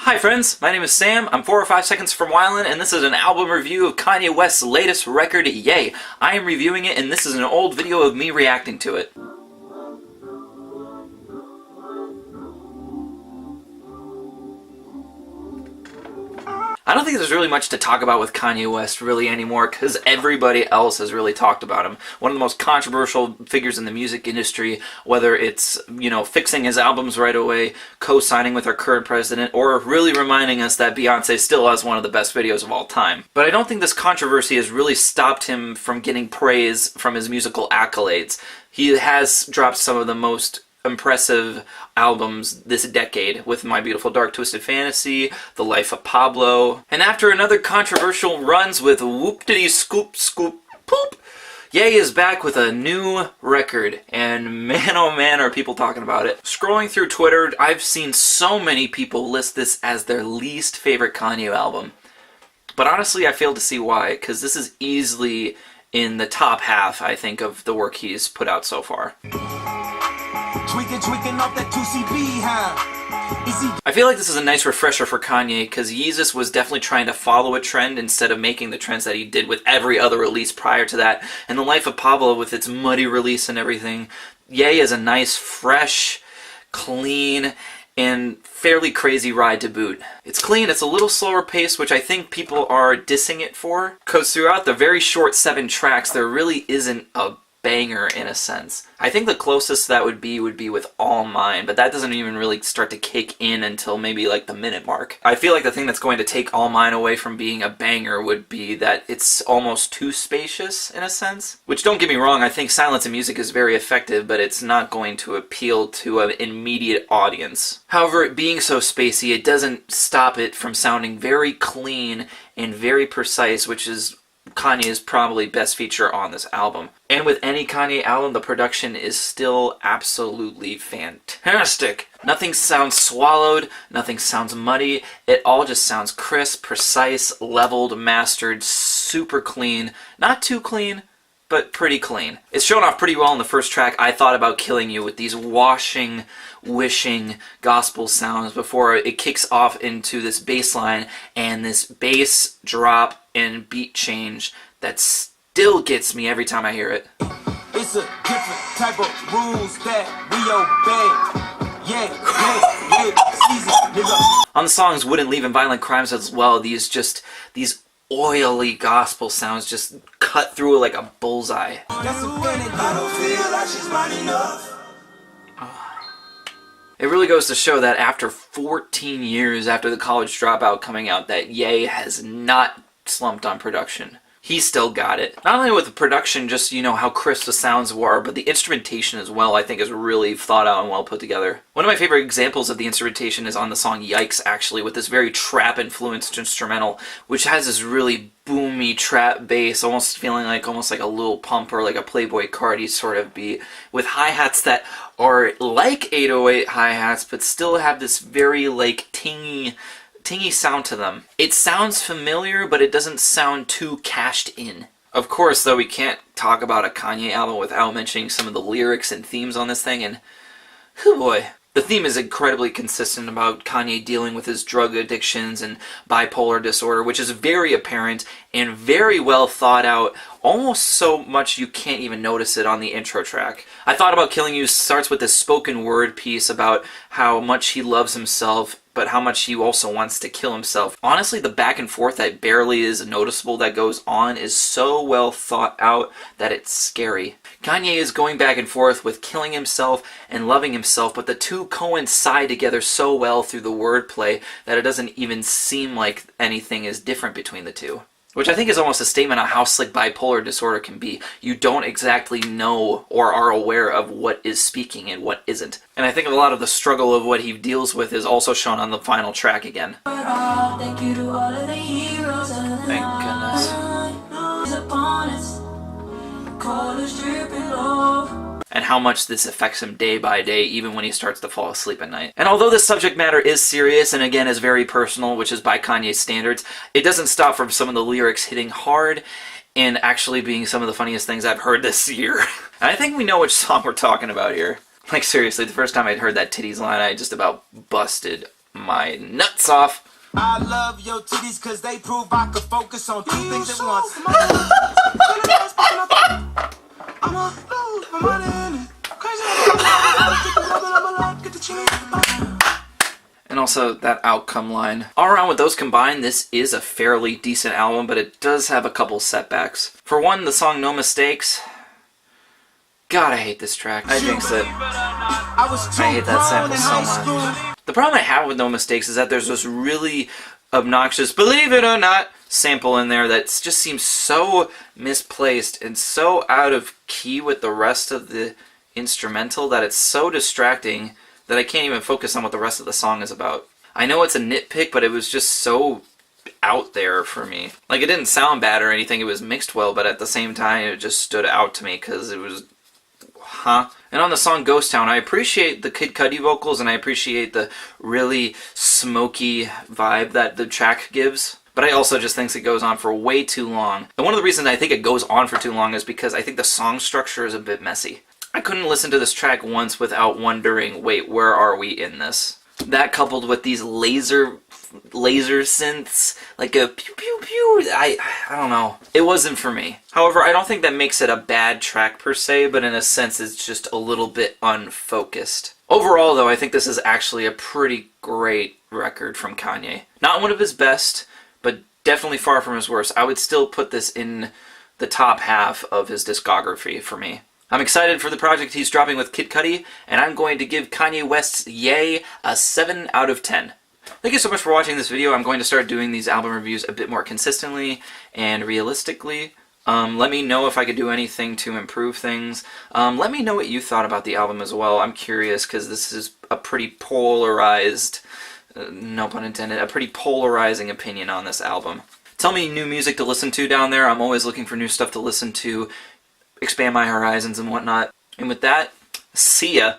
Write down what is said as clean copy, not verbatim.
Hi friends, my name is Sam, I'm 4 or 5 seconds from Wyland, and this is an album review of Kanye West's latest record, Yay! I am reviewing it, and this is an old video of me reacting to it. I don't think there's really much to talk about with Kanye West really anymore because everybody else has really talked about him. One of the most controversial figures in the music industry, whether it's, fixing his albums right away, co-signing with our current president, or really reminding us that Beyonce still has one of the best videos of all time. But I don't think this controversy has really stopped him from getting praise from his musical accolades. He has dropped some of the most impressive albums this decade with My Beautiful Dark Twisted Fantasy, The Life of Pablo, and after another controversial runs with Whoop-Diddy Scoop Scoop Poop, Ye is back with a new record, and man oh man are people talking about it. Scrolling through Twitter, I've seen so many people list this as their least favorite Kanye album. But honestly, I fail to see why, because this is easily in the top half, I think, of the work he's put out so far. Tweaking off that 2CB, huh? I feel like this is a nice refresher for Kanye because Yeezus was definitely trying to follow a trend instead of making the trends that he did with every other release prior to that. And The Life of Pablo, with its muddy release and everything, Ye is a nice, fresh, clean, and fairly crazy ride to boot. It's clean, it's a little slower pace, which I think people are dissing it for, because throughout the very short 7 tracks, there really isn't a banger in a sense. I think the closest that would be with All Mine, but that doesn't even really start to kick in until maybe like the minute mark. I feel like the thing that's going to take All Mine away from being a banger would be that it's almost too spacious in a sense. Which, don't get me wrong, I think silence in music is very effective, but it's not going to appeal to an immediate audience. However, it being so spacey, it doesn't stop it from sounding very clean and very precise, which is Kanye's probably best feature on this album. And with any Kanye album, the production is still absolutely fantastic. Nothing sounds swallowed, nothing sounds muddy, it all just sounds crisp, precise, leveled, mastered, super clean. Not too clean, but pretty clean. It's shown off pretty well in the first track, I Thought About Killing You, with these washing, wishing gospel sounds before it kicks off into this bass line and this bass drop and beat change that still gets me every time I hear it. It's a different type of rules that we obey. On the songs Wouldn't Leave and Violent Crimes as well, these oily gospel sounds just cut through it like a bullseye. It really goes to show that after 14 years after The College Dropout coming out, that Ye has not slumped on production. He still got it. Not only with the production, just, how crisp the sounds were, but the instrumentation as well, I think, is really thought out and well put together. One of my favorite examples of the instrumentation is on the song Yikes, actually, with this very trap-influenced instrumental, which has this really boomy trap bass, almost feeling like a Lil Pump or like a Playboi Carti sort of beat, with hi-hats that are like 808 hi-hats, but still have this very, tingy sound to them. It sounds familiar, but it doesn't sound too cashed in. Of course, though, we can't talk about a Kanye album without mentioning some of the lyrics and themes on this thing, and oh boy. The theme is incredibly consistent about Kanye dealing with his drug addictions and bipolar disorder, which is very apparent and very well thought out, almost so much you can't even notice it on the intro track. I Thought About Killing You starts with this spoken word piece about how much he loves himself, but how much he also wants to kill himself. Honestly, the back and forth that barely is noticeable that goes on is so well thought out that it's scary. Kanye is going back and forth with killing himself and loving himself, but the two coincide together so well through the wordplay that it doesn't even seem like anything is different between the two. Which I think is almost a statement on how slick bipolar disorder can be. You don't exactly know or are aware of what is speaking and what isn't. And I think a lot of the struggle of what he deals with is also shown on the final track again. Thank goodness. And how much this affects him day by day, even when he starts to fall asleep at night. And although this subject matter is serious, and again is very personal, which is by Kanye's standards, it doesn't stop from some of the lyrics hitting hard and actually being some of the funniest things I've heard this year. And I think we know which song we're talking about here. Like seriously, the first time I'd heard that titties line, I just about busted my nuts off. I love your titties cause they prove I could focus on two things at once. And also that outcome line. All around with those combined, this is a fairly decent album, but it does have a couple setbacks. For one, the song No Mistakes. God, I hate this track. I jinxed it. I hate that sample so much. The problem I have with No Mistakes is that there's this really obnoxious, believe it or not, sample in there that just seems so misplaced and so out of key with the rest of the instrumental that it's so distracting that I can't even focus on what the rest of the song is about. I know it's a nitpick, but it was just so out there for me. Like, it didn't sound bad or anything, it was mixed well, but at the same time it just stood out to me because it was... Huh? And on the song Ghost Town, I appreciate the Kid Cudi vocals and I appreciate the really smoky vibe that the track gives. But I also just think it goes on for way too long. And one of the reasons I think it goes on for too long is because I think the song structure is a bit messy. I couldn't listen to this track once without wondering, wait, where are we in this? That coupled with these laser synths, like a pew pew pew, I don't know. It wasn't for me. However, I don't think that makes it a bad track per se, but in a sense it's just a little bit unfocused. Overall though, I think this is actually a pretty great record from Kanye. Not one of his best, but definitely far from his worst. I would still put this in the top half of his discography for me. I'm excited for the project he's dropping with Kid Cudi, and I'm going to give Kanye West's Yay a 7 out of 10. Thank you so much for watching this video. I'm going to start doing these album reviews a bit more consistently and realistically. Let me know if I could do anything to improve things. Let me know what you thought about the album as well. I'm curious because this is a pretty polarized, no pun intended, a pretty polarizing opinion on this album. Tell me new music to listen to down there. I'm always looking for new stuff to listen to, expand my horizons and whatnot. And with that, see ya!